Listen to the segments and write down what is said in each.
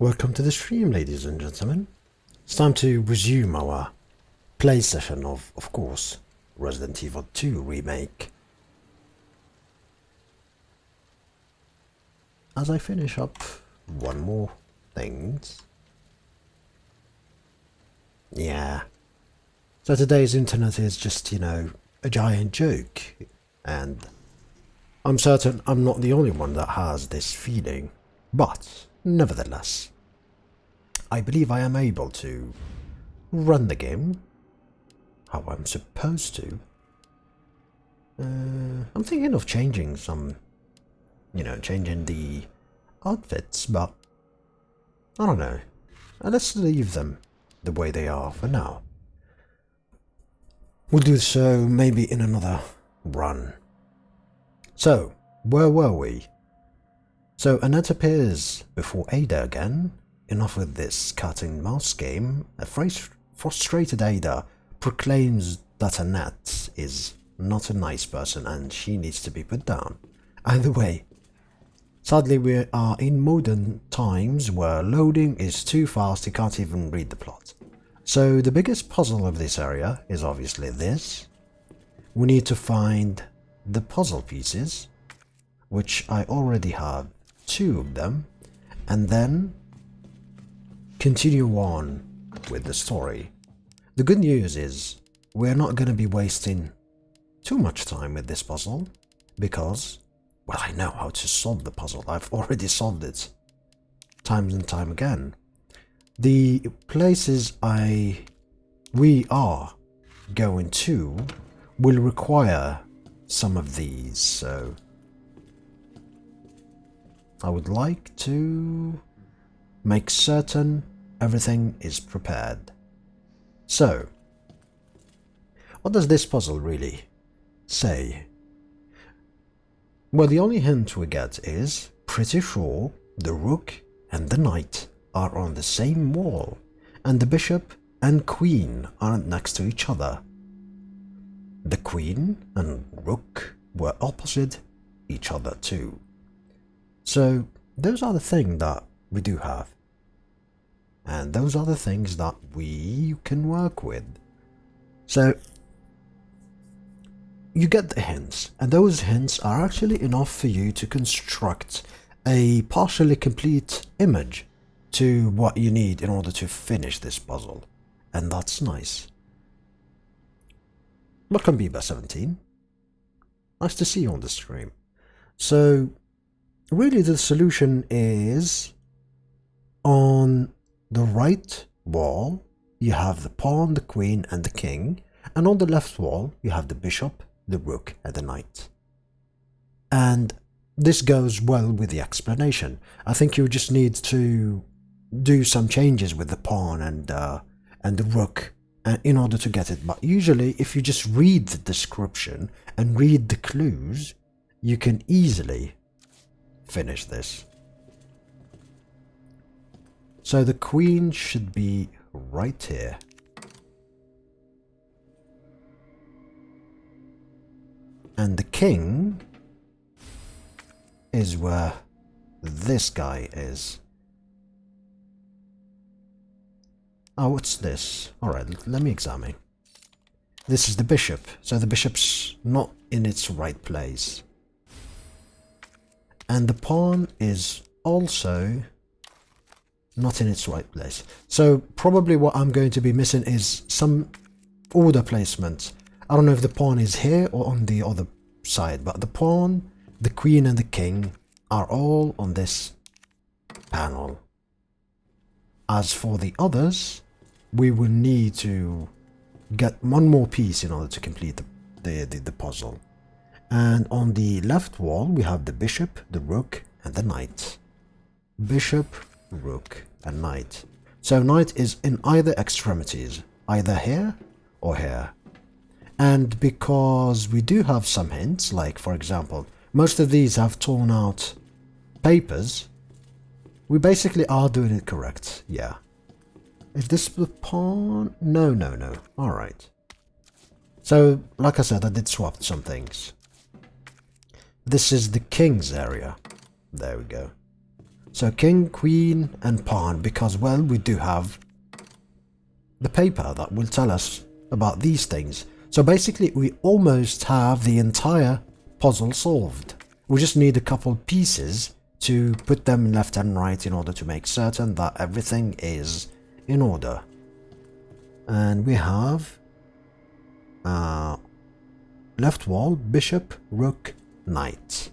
Welcome to the stream, ladies and gentlemen. It's time to resume our play session of course, Resident Evil 2 Remake. As I finish up one more things. Yeah. So today's internet is just, a giant joke. And I'm certain I'm not the only one that has this feeling. But, nevertheless, I believe I am able to run the game how I'm supposed to. I'm thinking of changing some, changing the outfits, but I don't know. Let's leave them the way they are for now. We'll do so maybe in another run. So, where were we? So Annette appears before Ada again. Enough with this cat and mouse game. A frustrated Ada proclaims that Annette is not a nice person and she needs to be put down. Either way, sadly we are in modern times where loading is too fast, you can't even read the plot. So the biggest puzzle of this area is obviously this. We need to find the puzzle pieces, which I already have 2 of them, and then continue on with the story. The good news is we're not going to be wasting too much time with this puzzle because, well, I know how to solve the puzzle. I've already solved it times and time again. The places we are going to will require some of these, so I would like to make certain everything is prepared. So, what does this puzzle really say? Well, the only hint we get is pretty sure the rook and the knight are on the same wall, and the bishop and queen aren't next to each other. The queen and rook were opposite each other too. So, those are the things that we do have. And those are the things that we can work with. So, you get the hints, and those hints are actually enough for you to construct a partially complete image to what you need in order to finish this puzzle. And that's nice. Welcome, Bieber17. Nice to see you on the stream. So, really the solution is on the right wall you have the pawn, the queen and the king, and on the left wall you have the bishop, the rook and the knight. And this goes well with the explanation. I think you just need to do some changes with the pawn and the rook in order to get it, but usually if you just read the description and read the clues, you can easily finish this. So the queen should be right here. And the king is where this guy is. Oh, what's this? Alright, let me examine. This is the bishop, so the bishop's not in its right place. And the pawn is also not in its right place. So probably what I'm going to be missing is some order placement. I don't know if the pawn is here or on the other side, but the pawn, the queen and the king are all on this panel. As for the others, we will need to get one more piece in order to complete the puzzle. And on the left wall we have the bishop, the rook and the knight. Bishop, rook and knight. So knight is in either extremities, either here or here. And because we do have some hints, like for example, most of these have torn out papers, we basically are doing it correct, yeah. Is this the pawn? No. Alright. So, like I said, I did swap some things. This is the king's area. There we go. So king, queen, and pawn, because, well, we do have the paper that will tell us about these things. So basically, we almost have the entire puzzle solved. We just need a couple pieces to put them left and right in order to make certain that everything is in order. And we have left wall, bishop, rook, knight.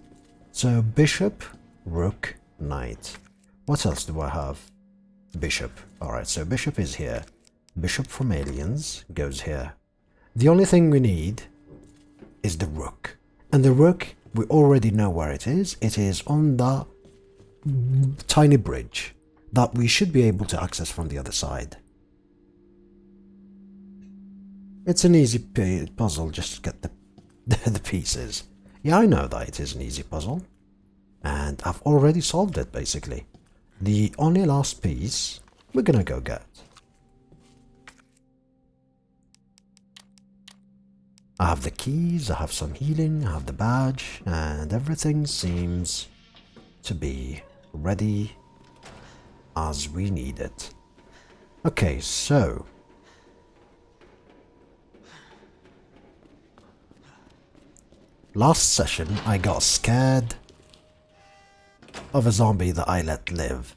So bishop, rook, knight. What else do I have? Bishop. Alright, so bishop is here. Bishop from aliens goes here. The only thing we need is the rook. And the rook, we already know where it is. It is on the tiny bridge that we should be able to access from the other side. It's an easy puzzle, just get the pieces. Yeah, I know that it is an easy puzzle. And I've already solved it, basically. The only last piece we're gonna go get. I have the keys, I have some healing, I have the badge, and everything seems to be ready as we need it. Okay, so last session I got scared of a zombie that I let live.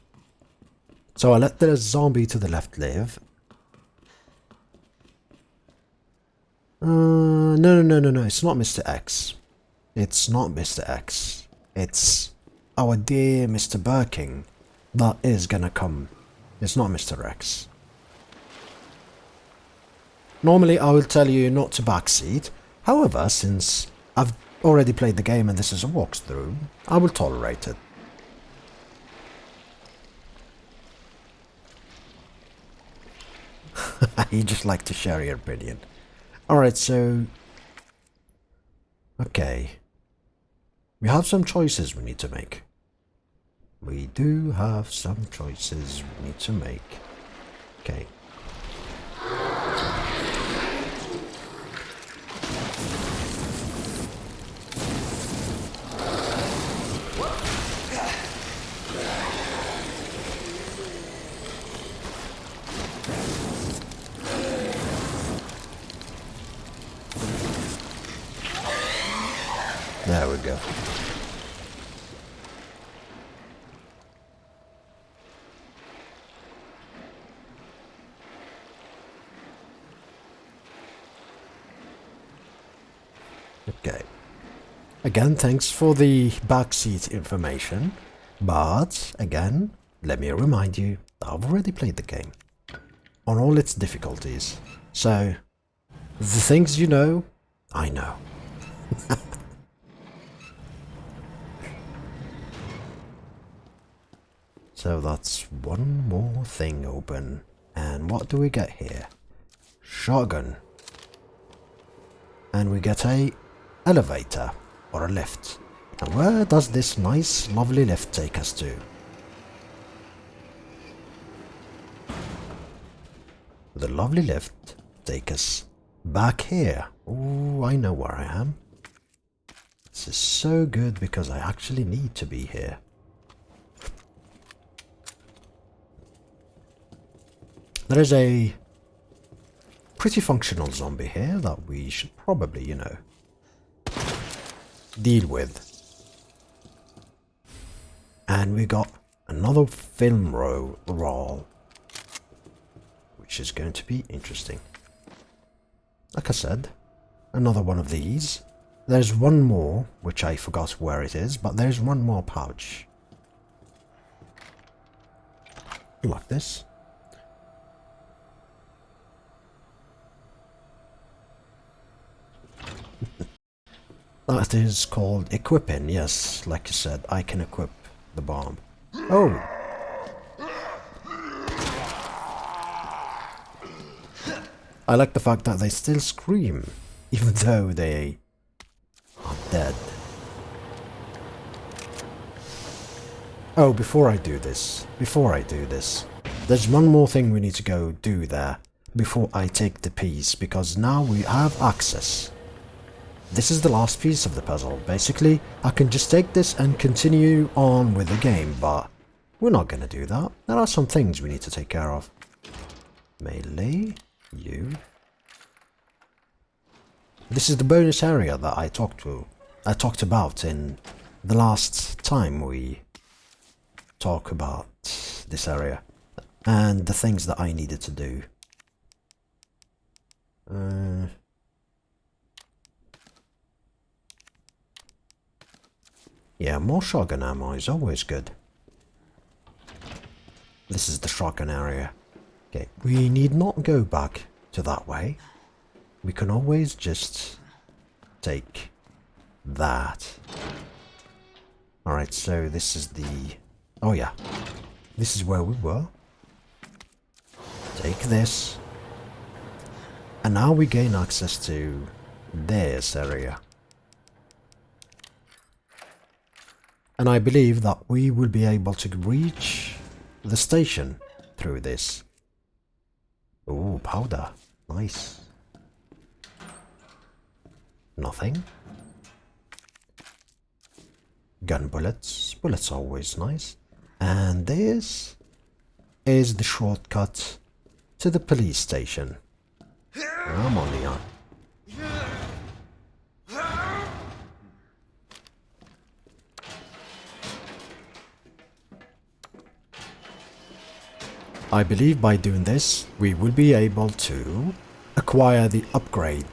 So I let the zombie to the left live. No, it's not Mr. X. It's not Mr. X. It's our dear Mr. Birking that is gonna come. It's not Mr. X. Normally I will tell you not to backseat. However, since I've already played the game and this is a walkthrough, I will tolerate it. You just like to share your opinion. Alright, so... okay. We have some choices we need to make. We do have some choices we need to make. Okay. There we go. Okay. Again, thanks for the backseat information, but again, let me remind you that I've already played the game on all its difficulties. So, the things you know, I know. So that's one more thing open. And what do we get here? Shotgun. And we get a elevator or a lift. And where does this nice lovely lift take us to? The lovely lift take us back here. Oh, I know where I am. This is so good because I actually need to be here. There is a pretty functional zombie here that we should probably, you know, deal with. And we got another film roll, which is going to be interesting. Like I said, another one of these. There's one more, which I forgot where it is, but there's one more pouch. Like this. That is called equipping, yes, like you said, I can equip the bomb. Oh! I like the fact that they still scream, even though they are dead. Oh, before I do this, there's one more thing we need to go do there before I take the piece, because now we have access. This is the last piece of the puzzle. Basically, I can just take this and continue on with the game, but We're not gonna do that. There are some things we need to take care of. Melee, you. This is the bonus area that I talked about in the last time we talk about this area and the things that I needed to do. Yeah, more shotgun ammo is always good. This is the shotgun area. Okay, we need not go back to that way. We can always just take that. Alright, so this is the... Oh yeah, this is where we were. Take this. And now we gain access to this area. And I believe that we will be able to reach the station through this. Ooh, powder. Nice. Nothing. Gun bullets. Bullets are always nice. And this is the shortcut to the police station. Come on, Leon. I believe by doing this, we will be able to acquire the upgrade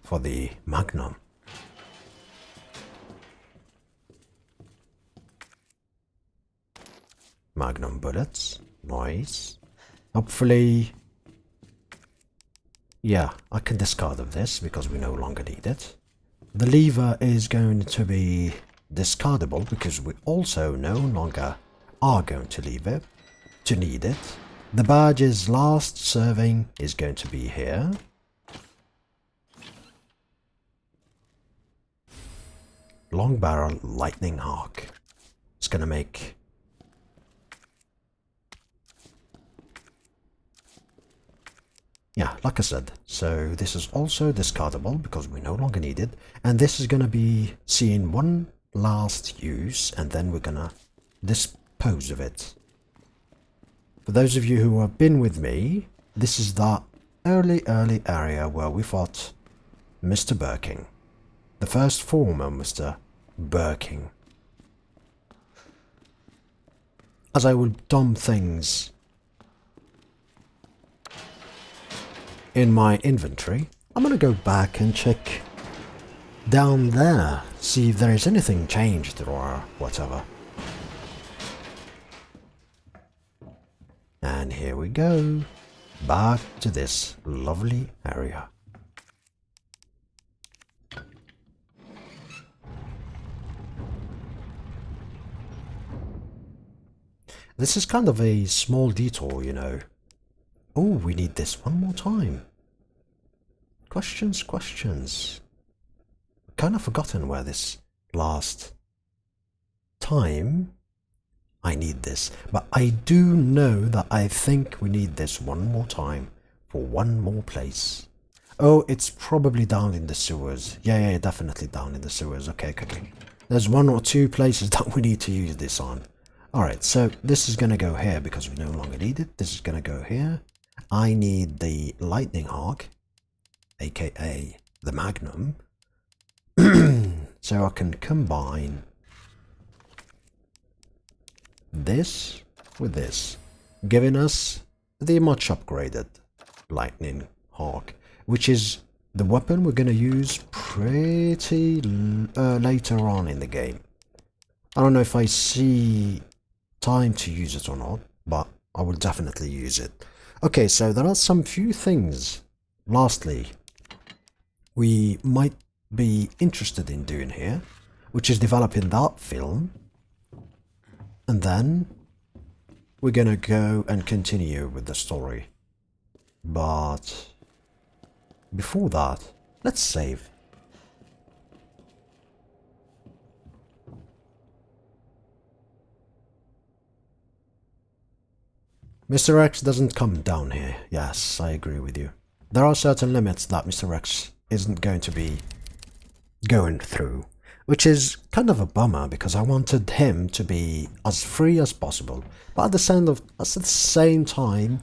for the Magnum. Magnum bullets. Nice. Hopefully... Yeah, I can discard of this because we no longer need it. The lever is going to be discardable because we also no longer are going to need it. The badge's last serving is going to be here. Long barrel lightning hawk. It's gonna make... Yeah, like I said, so this is also discardable because we no longer need it. And this is gonna be seeing one last use and then we're gonna dispose of it. For those of you who have been with me, this is that early area where we fought Mr. Birking. The first form of Mr. Birking. As I will dump things in my inventory, I'm gonna go back and check down there, see if there is anything changed or whatever. And here we go, back to this lovely area. This is kind of a small detour, you know. Oh, we need this one more time. Questions. Kind of forgotten where this last time I need this. But I do know that I think we need this one more time for one more place. Oh, it's probably down in the sewers. Yeah, definitely down in the sewers. Okay. There's one or two places that we need to use this on. Alright, so this is going to go here because we no longer need it. This is going to go here. I need the Lightning Hawk, aka the Magnum, so I can combine this with this, giving us the much upgraded Lightning Hawk, which is the weapon we're going to use pretty later on in the game. I don't know if I see time to use it or not, but I will definitely use it. Okay, so there are some few things, lastly, we might be interested in doing here, which is developing that film, and then we're gonna go and continue with the story. But before that, let's save. Mr. X doesn't come down here. Yes, I agree with you. There are certain limits that Mr. X isn't going to be going through. which is kind of a bummer because I wanted him to be as free as possible. But at the same time,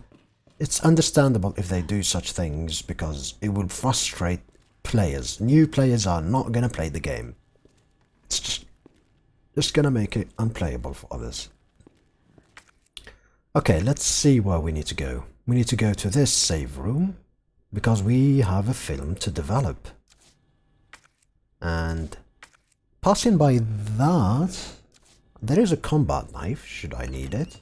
it's understandable if they do such things because it will frustrate players. New players are not going to play the game. It's just going to make it unplayable for others. Okay, let's see where we need to go. We need to go to this save room because we have a film to develop. And passing by that, there is a combat knife, should I need it.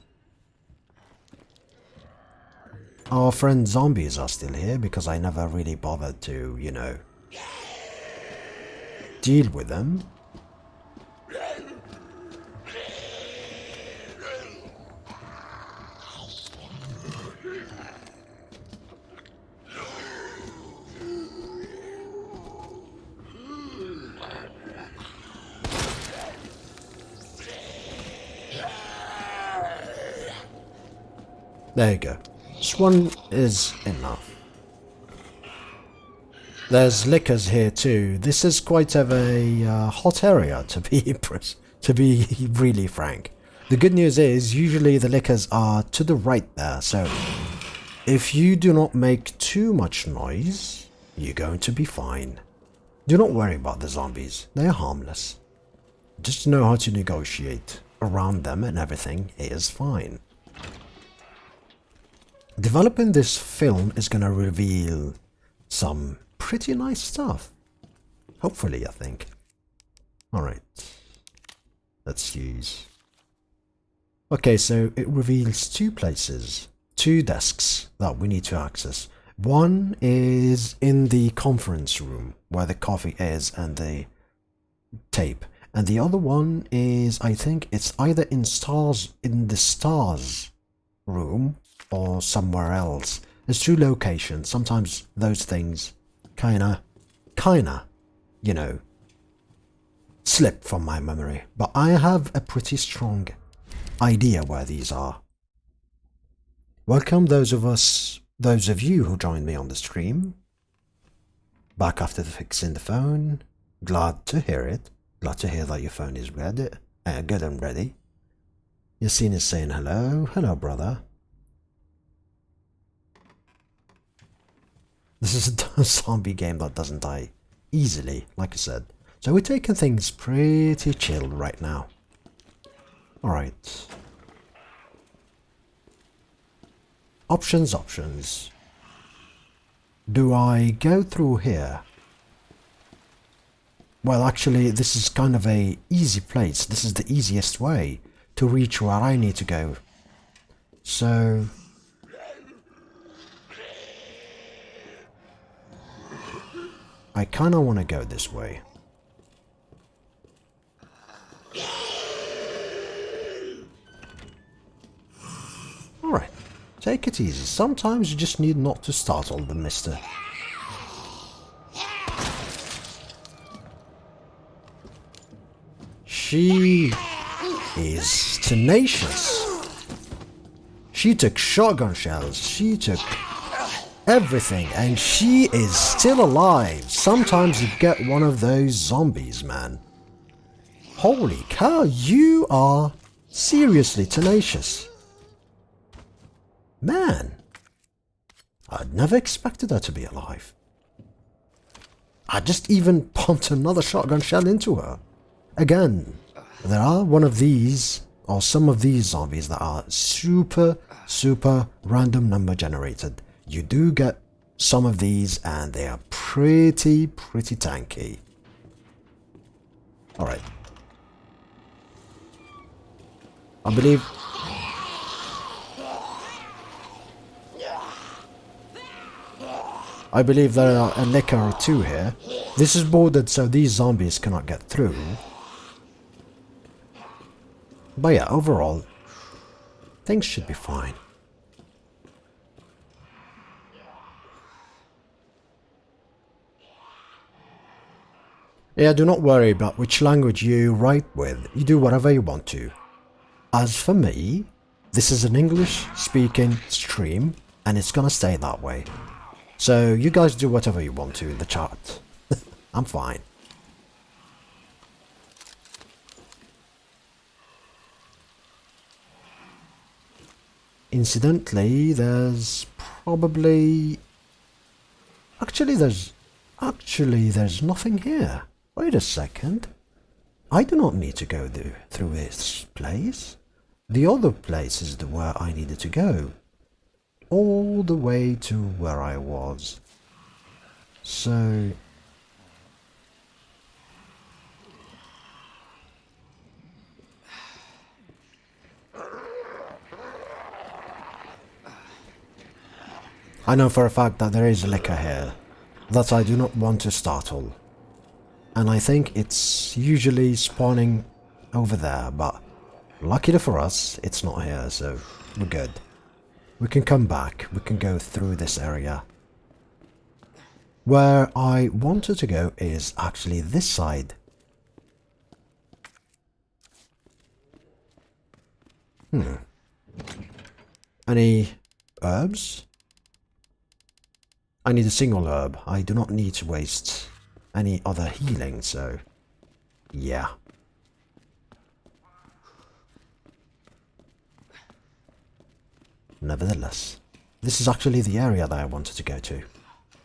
Our friend zombies are still here because I never really bothered to, you know, deal with them. There you go. This one is enough. There's liquors here too. This is quite of a hot area to be really frank. The good news is usually the liquors are to the right there, so if you do not make too much noise, you're going to be fine. Do not worry about the zombies. They are harmless. Just know how to negotiate around them and everything is fine. Developing this film is going to reveal some pretty nice stuff. Hopefully, I think. Alright. Let's use... Okay, so it reveals two places, two desks that we need to access. One is in the conference room, where the coffee is and the tape. And the other one is, I think it's either in the stars room, or somewhere else. There's two locations. Sometimes those things kinda, you know, slip from my memory. But I have a pretty strong idea where these are. Welcome those of you who joined me on the stream. Back after fixing the phone. Glad to hear it. Glad to hear that your phone is ready, good and ready. Yassine is saying hello. Hello, brother. This is a zombie game that doesn't die easily, like I said. So we're taking things pretty chill right now. Alright. Options. Do I go through here? Well, actually, this is kind of a easy place. This is the easiest way to reach where I need to go. So... I kind of want to go this way. Alright, take it easy. Sometimes you just need not to startle the mister. She is tenacious. She took shotgun shells. She took everything, and she is still alive. Sometimes you get one of those zombies, man. Holy cow, you are seriously tenacious. Man, I'd never expected her to be alive. I just even pumped another shotgun shell into her. Again, there are one of these, or some of these zombies that are super random number generated. You do get some of these and they are pretty tanky. Alright. I believe there are a liquor or two here. This is bordered so these zombies cannot get through. But yeah, overall, things should be fine. Yeah, do not worry about which language you write with. You do whatever you want to. As for me, this is an English-speaking stream, and it's gonna stay that way. So you guys do whatever you want to in the chat. I'm fine. Incidentally, there's probably... Actually, there's nothing here. Wait a second. I do not need to go through this place. The other place is where I needed to go. All the way to where I was. So... I know for a fact that there is liquor here that I do not want to startle. And I think it's usually spawning over there, but luckily for us, it's not here, so we're good. We can come back, we can go through this area. Where I wanted to go is actually this side. Any herbs? I need a single herb. I do not need to waste any other healing, so yeah. Nevertheless, this is actually the area that I wanted to go to.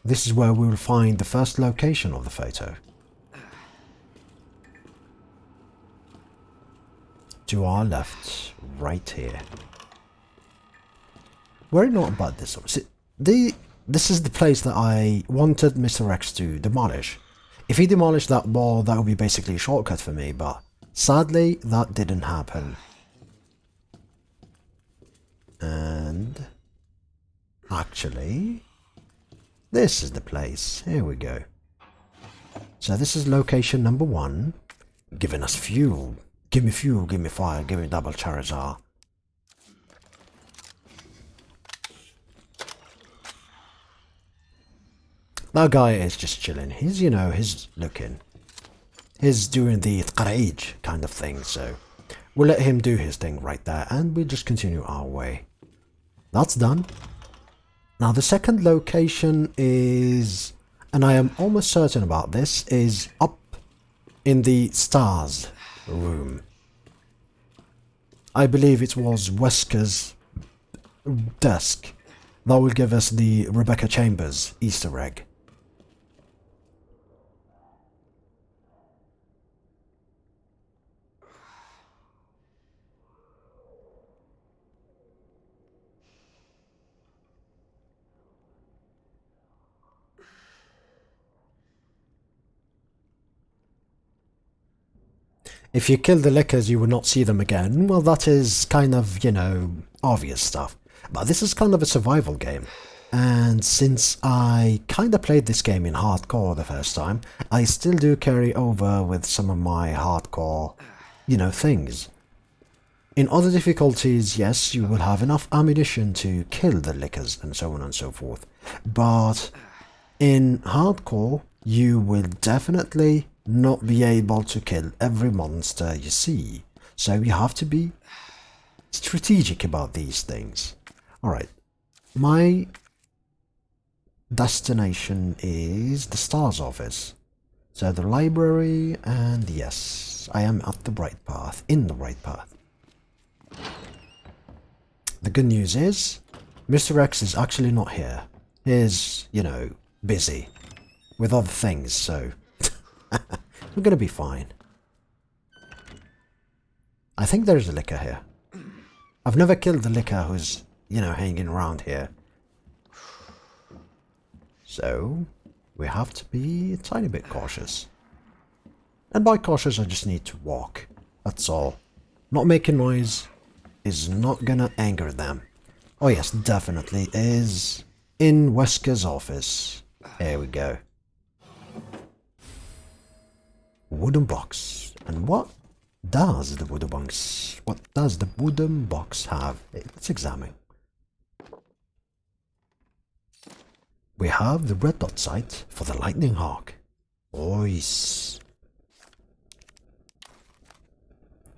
This is where we will find the first location of the photo. To our left, right here. Worry not about this one. See, this is the place that I wanted Mr. X to demolish. If he demolished that wall, that would be basically a shortcut for me, but sadly, that didn't happen. And actually, this is the place. Here we go. So this is location number 1, giving us fuel. Give me fuel, give me fire, give me double Charizard. That guy is just chilling. He's, you know, he's looking. He's doing the tqarij kind of thing, so we'll let him do his thing right there and we'll just continue our way. That's done. Now the second location is, and I am almost certain about this, is up in the stars room. I believe it was Wesker's desk that will give us the Rebecca Chambers Easter egg. If you kill the lickers, you will not see them again. Well, that is kind of, you know, obvious stuff. But this is kind of a survival game. And since I kind of played this game in hardcore the first time, I still do carry over with some of my hardcore, you know, things. In other difficulties, yes, you will have enough ammunition to kill the lickers and so on and so forth. But in hardcore, you will definitely not be able to kill every monster you see. So you have to be strategic about these things. Alright, my destination is the STARS office. So the library, and yes, I am at the right path, in the right path. The good news is, Mr. X is actually not here. He's, you know, busy with other things, so we're gonna be fine. I think there's a licker here. I've never killed the licker who's, you know, hanging around here. So, we have to be a tiny bit cautious. And by cautious, I just need to walk. That's all. Not making noise is not gonna anger them. Oh yes, definitely is in Wesker's office. There we go. Wooden box. And what does the wooden box? What does the wooden box have? Let's examine. We have the red dot sight for the lightning hawk. Nice.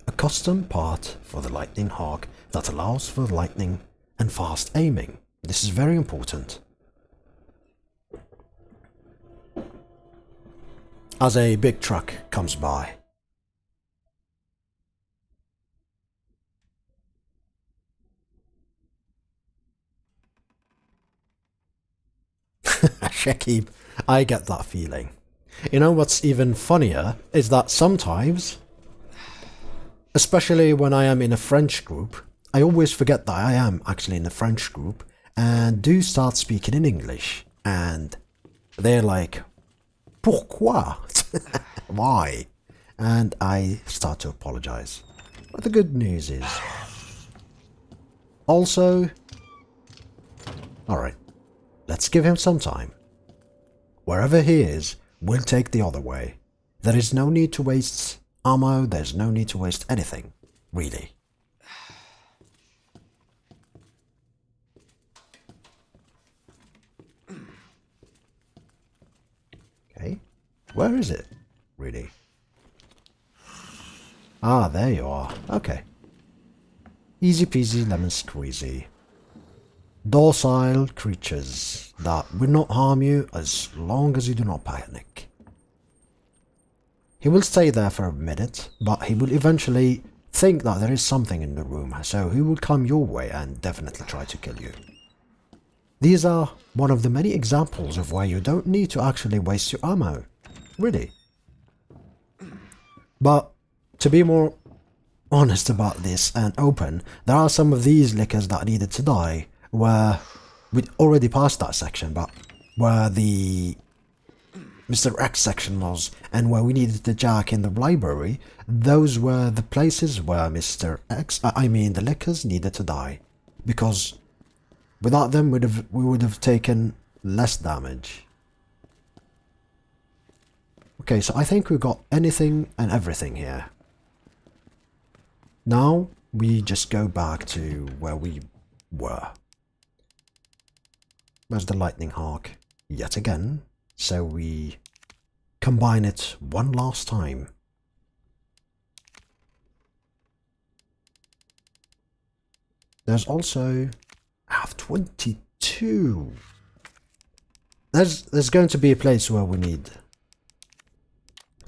A custom part for the lightning hawk that allows for lightning and fast aiming. This is very important. As a big truck comes by. Shekib, I get that feeling. You know what's even funnier is that sometimes, especially when I am in a French group, I always forget that I am actually in a French group and do start speaking in English. And they're like, pourquoi? Why? And I start to apologize. But the good news is, also, alright, let's give him some time. Wherever he is, we'll take the other way. There is no need to waste ammo, there's no need to waste anything, really. Okay, where is it, really? Ah, there you are, okay. Easy peasy lemon squeezy. Docile creatures that will not harm you as long as you do not panic. He will stay there for a minute, but he will eventually think that there is something in the room, so he will come your way and definitely try to kill you. These are one of the many examples of where you don't need to actually waste your ammo, really. But to be more honest about this and open, there are some of these lickers that needed to die, where we'd already passed that section, but where the Mr. X section was, and where we needed the jack in the library, those were the places where Mr. X, I mean the lickers, needed to die. Because without them, we would have taken less damage. Okay, so I think we got anything and everything here. Now, we just go back to where we were. Where's the lightning hawk? Yet again. So we combine it one last time. There's also... I have 22. There's going to be a place where we need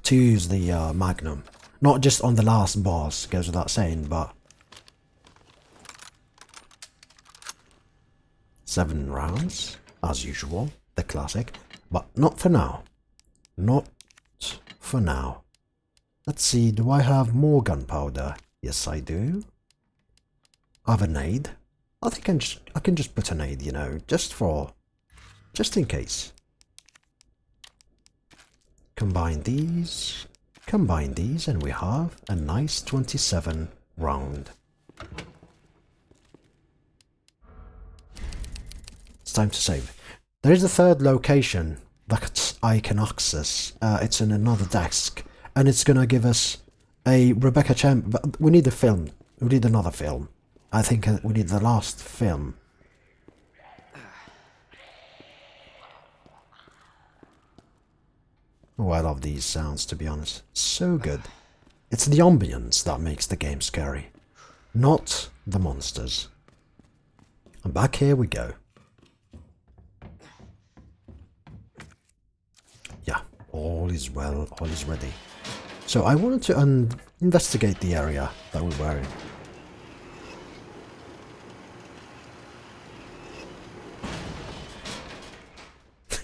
to use the magnum. Not just on the last boss, goes without saying, but 7 rounds, as usual, the classic, but not for now. Not for now. Let's see, do I have more gunpowder? Yes, I do. I have a nade. I think I can just put a nade, you know, just in case. Combine these, and we have a nice 27 round. It's time to save. There is a third location that I can access. It's in another desk, and it's gonna give us a Rebecca Champ. But we need a film. We need another film. I think we need the last film. Oh, I love these sounds, to be honest. So good. It's the ambience that makes the game scary, not the monsters. And back here we go. Yeah, all is well, all is ready. So I wanted to investigate the area that we were in.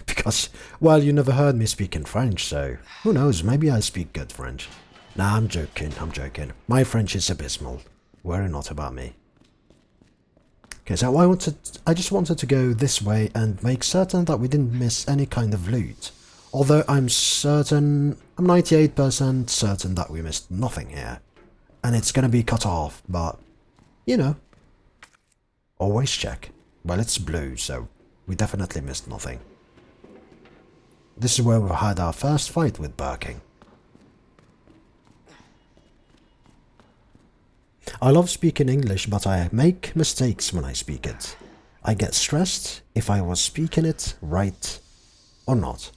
Because, well, you never heard me speak in French, so who knows, maybe I speak good French. Nah, I'm joking. My French is abysmal. Worry not about me. Okay, so I just wanted to go this way and make certain that we didn't miss any kind of loot. Although I'm 98% certain that we missed nothing here. And it's gonna be cut off, but, you know. Always check. Well, it's blue, so we definitely missed nothing. This is where we had our first fight with Birking. I love speaking English, but I make mistakes when I speak it. I get stressed if I was speaking it right or not.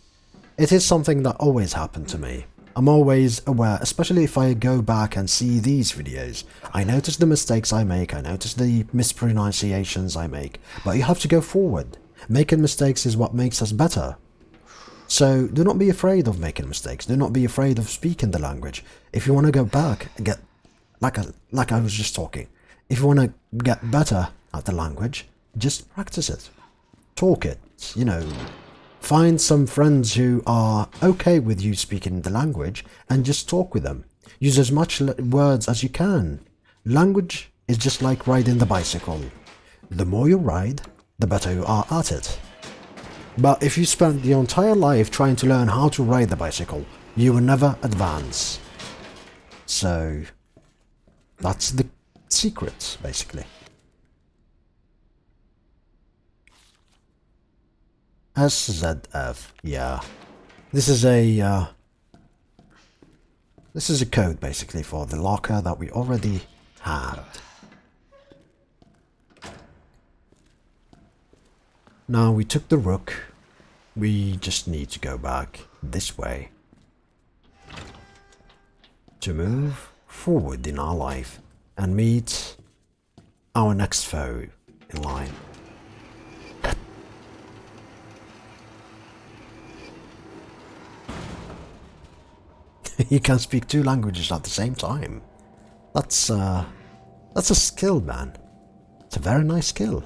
It is something that always happened to me. I'm always aware, especially if I go back and see these videos. I notice the mistakes I make, I notice the mispronunciations I make, but you have to go forward. Making mistakes is what makes us better. So do not be afraid of making mistakes. Do not be afraid of speaking the language. If you want to go back and get, like I was just talking, if you want to get better at the language, just practice it. Talk it, you know, Find some friends who are okay with you speaking the language and just talk with them. Use as much words as you can. Language is just like riding the bicycle. The more you ride, the better you are at it. But if you spend your entire life trying to learn how to ride the bicycle, you will never advance. So, that's the secret, basically. SZF, yeah. This is a code, basically, for the locker that we already had. Now we took the rook, we just need to go back this way to move forward in our life and meet our next foe in line. You can speak 2 languages at the same time. That's a skill, man. It's a very nice skill.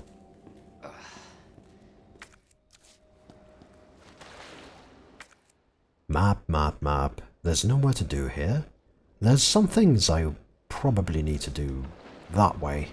Map. There's nowhere to do here. There's some things I probably need to do that way.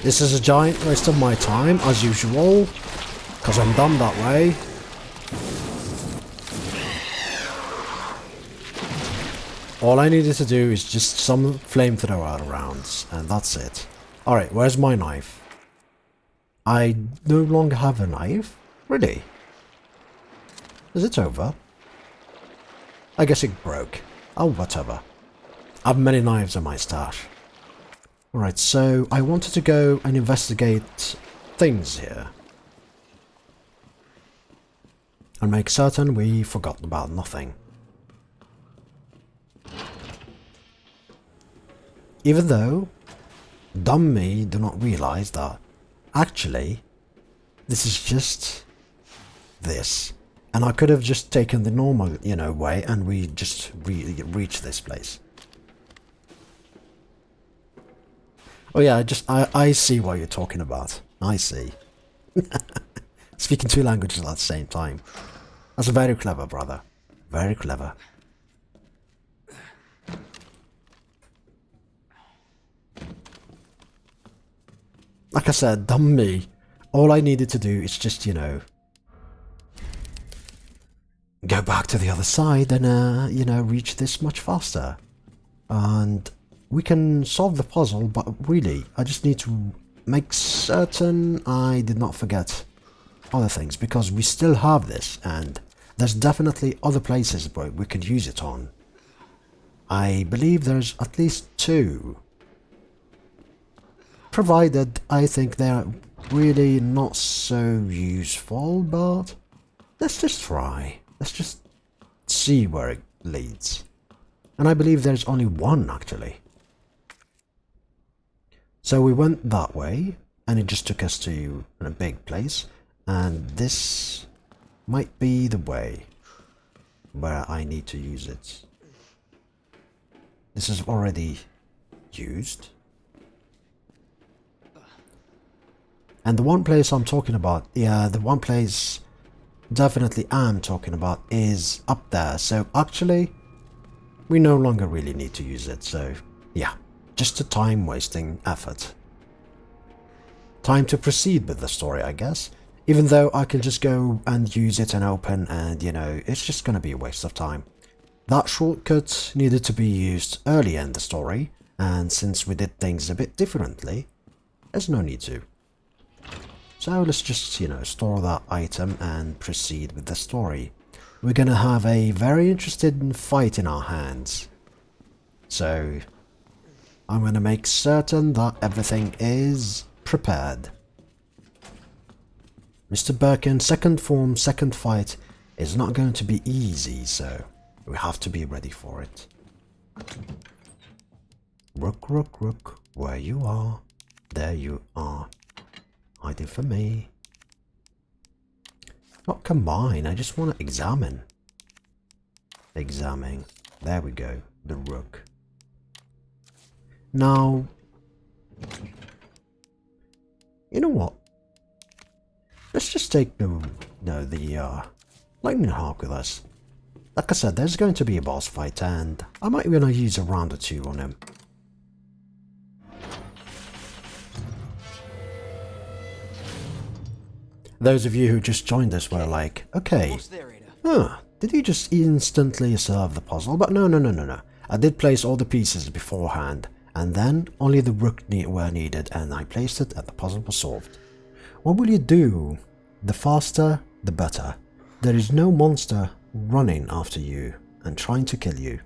This is a giant waste of my time, as usual, because I'm dumb that way. All I needed to do is just some flamethrower rounds, and that's it. Alright, where's my knife? I no longer have a knife? Really? Is it over? I guess it broke. Oh, whatever. I have many knives in my stash. Alright, so I wanted to go and investigate things here. And make certain we forgot about nothing. Even though, dumb me do not realize that, actually, this is just this. And I could have just taken the normal, way and we just reach this place. Oh yeah, I see what you're talking about. I see. Speaking 2 languages at the same time. That's very clever, brother. Very clever. Like I said, dumb me. All I needed to do is just, go back to the other side and, reach this much faster. And we can solve the puzzle, but really, I just need to make certain I did not forget other things, because we still have this, and there's definitely other places where we could use it on. I believe there's at least 2. Provided I think they're really not so useful, but let's just try. Let's just see where it leads. And I believe there's only 1, actually. So we went that way, and it just took us to a big place, and this might be the way where I need to use it. This is already used. And the one place I'm talking about, yeah, the one place definitely I'm talking about is up there, so actually, we no longer really need to use it, so yeah. Just a time-wasting effort. Time to proceed with the story, I guess. Even though I can just go and use it and open and, it's just gonna be a waste of time. That shortcut needed to be used earlier in the story, and since we did things a bit differently, there's no need to. So let's just, store that item and proceed with the story. We're gonna have a very interesting fight in our hands. So I'm gonna make certain that everything is prepared. Mr. Birkin, second form, second fight is not going to be easy, so we have to be ready for it. Rook, rook, rook, where you are, there you are. Hiding for me. Not combine, I just want to examine. Examine. There we go, the rook. Now, you know what? Let's just take the lightning hawk with us. Like I said, there's going to be a boss fight, and I might be gonna use a round or two on him. Those of you who just joined us were like, okay, did you just instantly solve the puzzle? But no. I did place all the pieces beforehand, and then only the rook were needed, and I placed it and the puzzle was solved. What will you do? The faster, the better. There is no monster running after you and trying to kill you.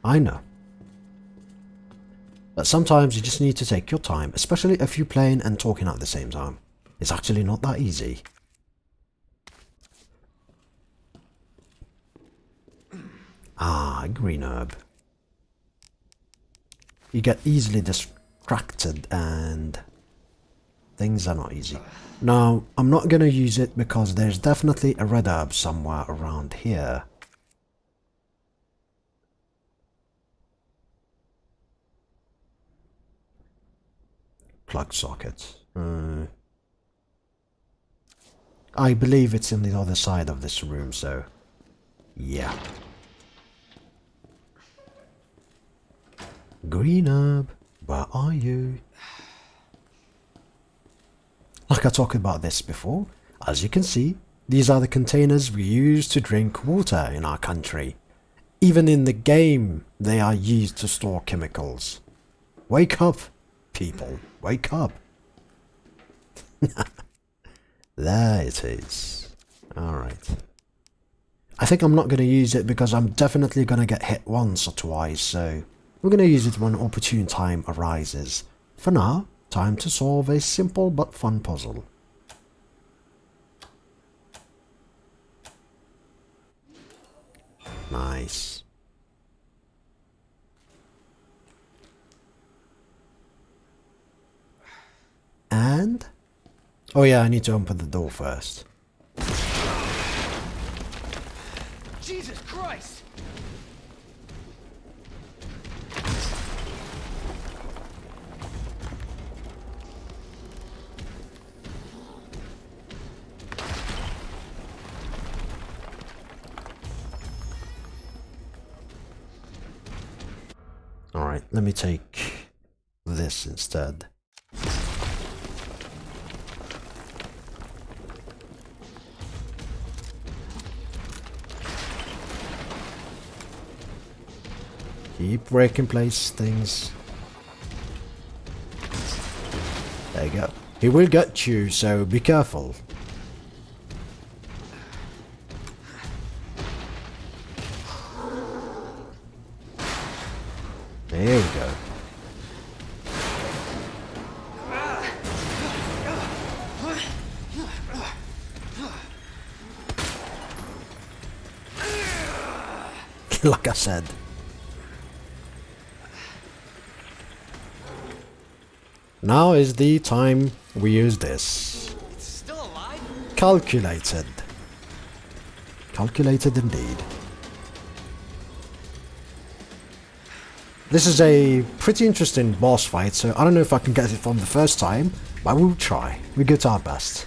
I know. But sometimes you just need to take your time, especially if you're playing and talking at the same time. It's actually not that easy. Ah, green herb. You get easily distracted and things are not easy. Now, I'm not going to use it because there's definitely a red herb somewhere around here. Plug socket. I believe it's in the other side of this room, so yeah. Green herb, where are you? Like I talked about this before, as you can see, these are the containers we use to drink water in our country. Even in the game, they are used to store chemicals. Wake up, people, wake up. There it is. Alright. I think I'm not going to use it because I'm definitely going to get hit once or twice, so we're going to use it when opportune time arises. For now, time to solve a simple but fun puzzle. Nice. And? Oh yeah, I need to open the door first. Jesus Christ! Alright, let me take this instead. Keep breaking place things. There you go. He will get you, so be careful. There we go. Like I said. Now is the time we use this. It's still alive? Calculated. Calculated indeed. This is a pretty interesting boss fight, so I don't know if I can get it from the first time, but we'll try. We get our best.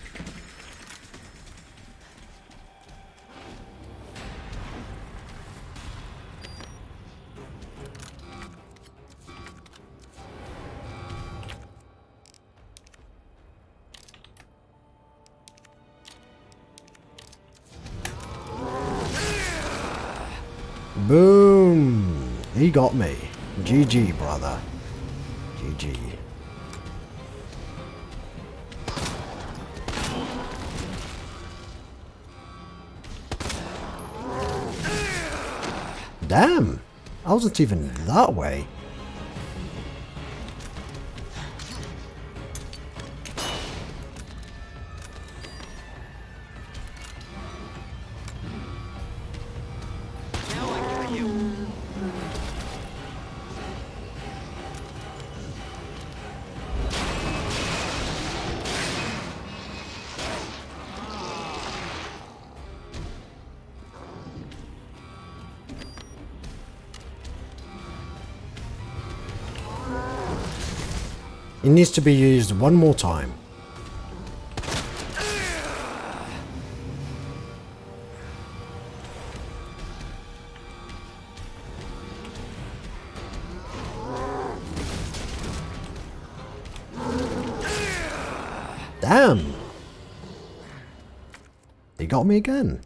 Boom! He got me. GG, brother. GG. Damn! I wasn't even that way. Now I got you. It needs to be used one more time. Damn! He got me again.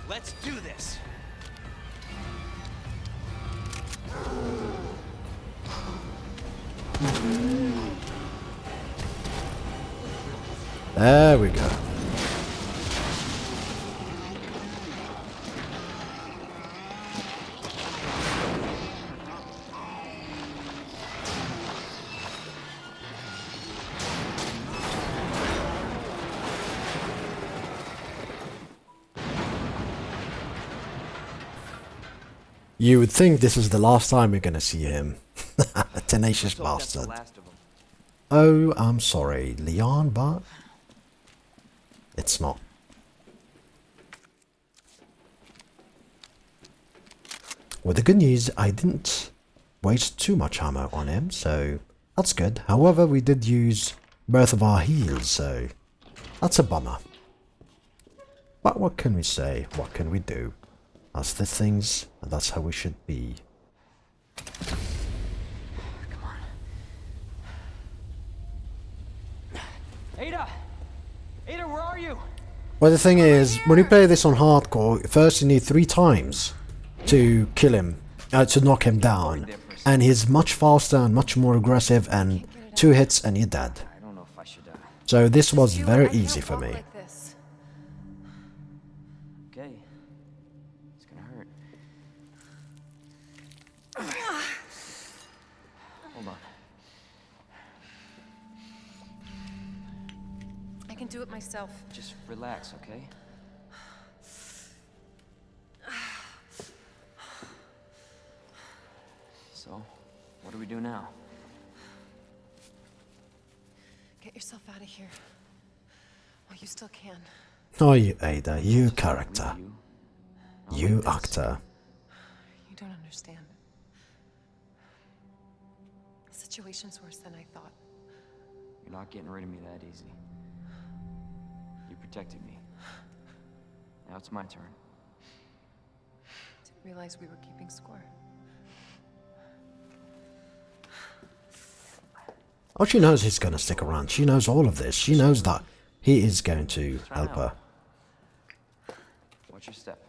Let's do this. There we go. You would think this is the last time you're gonna see him. Tenacious So that's the bastard. last of them. Oh, I'm sorry, Leon, but it's not. Well, the good news, I didn't waste too much ammo on him, so that's good. However, we did use both of our heals, so that's a bummer. But what can we say? What can we do? That's the things, and that's how we should be. Come on. Ada! Ada, where are you? Well, the thing is, when you play this on hardcore, first you need 3 times to kill him, to knock him down. And he's much faster and much more aggressive, and 2 hits and you're dead. I don't know if I should, So this was very easy for me. Okay. It's gonna hurt. Hold on. I can do it myself. Just relax, okay? So, what do we do now? Get yourself out of here. While you still can. Oh, you Ada, you character. You? You actor. You don't understand. The situation's worse than I thought. You're not getting rid of me that easy. You protected me. Now it's my turn. Didn't realize we were keeping score. Oh, she knows he's gonna stick around. She knows all of this. She knows that he is going to help her. Watch your step.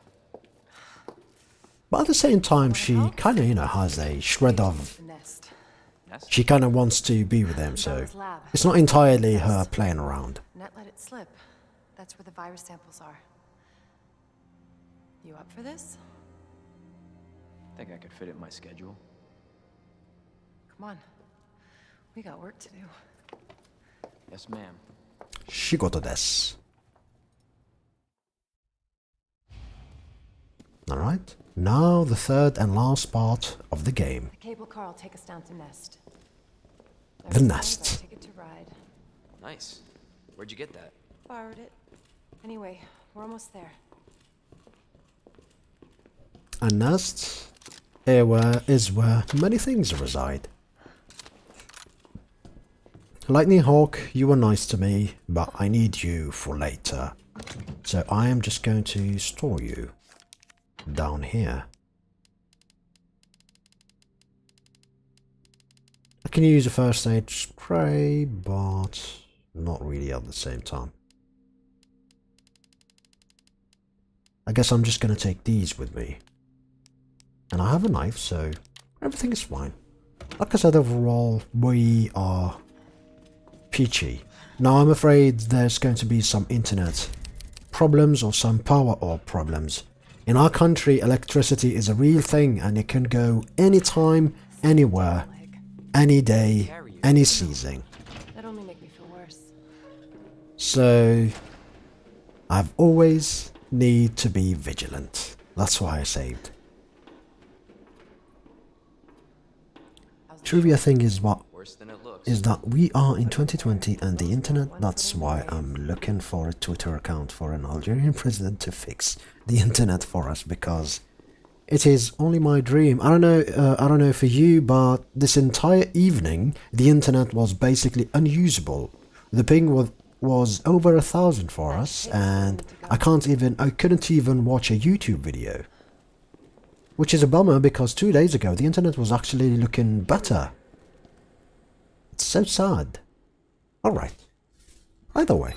But at the same time, she kind of, you know, has a shred of... The nest. Nest? She kind of wants to be with him, so it's not entirely her playing around. Net let it slip. That's where the virus samples are. You up for this? Think I could fit it in my schedule? Come on. We got work to do. Yes, ma'am. Shigoto desu. Alright, now the third and last part of the game. The cable car will take us down to Nest. The There's Nest. a ticket to ride. Nice. Where'd you get that? Borrowed it. Anyway, we're almost there. A nest is where many things reside. Lightning Hawk, you were nice to me, but I need you for later. So I am just going to store you down here. I can use a first aid spray, but not really at the same time. I guess I'm just going to take these with me. And I have a knife, so everything is fine. Like I said, overall, we are peachy. Now, I'm afraid there's going to be some internet problems or some power orb problems. In our country, electricity is a real thing and it can go anytime, anywhere, any day, any season. That only make me feel worse. So, I've always need to be vigilant. That's why I saved. Trivia thing is Worse than it looks. is that we are in 2020 and the internet, that's why I'm looking for a Twitter account for an Algerian president to fix the internet for us, because it is only my dream. I don't know for you, but this entire evening the internet was basically unusable. The ping was over 1,000 for us, and I couldn't even watch a YouTube video. Which is a bummer, because 2 days ago the internet was actually looking better. It's so sad. Alright. Either way.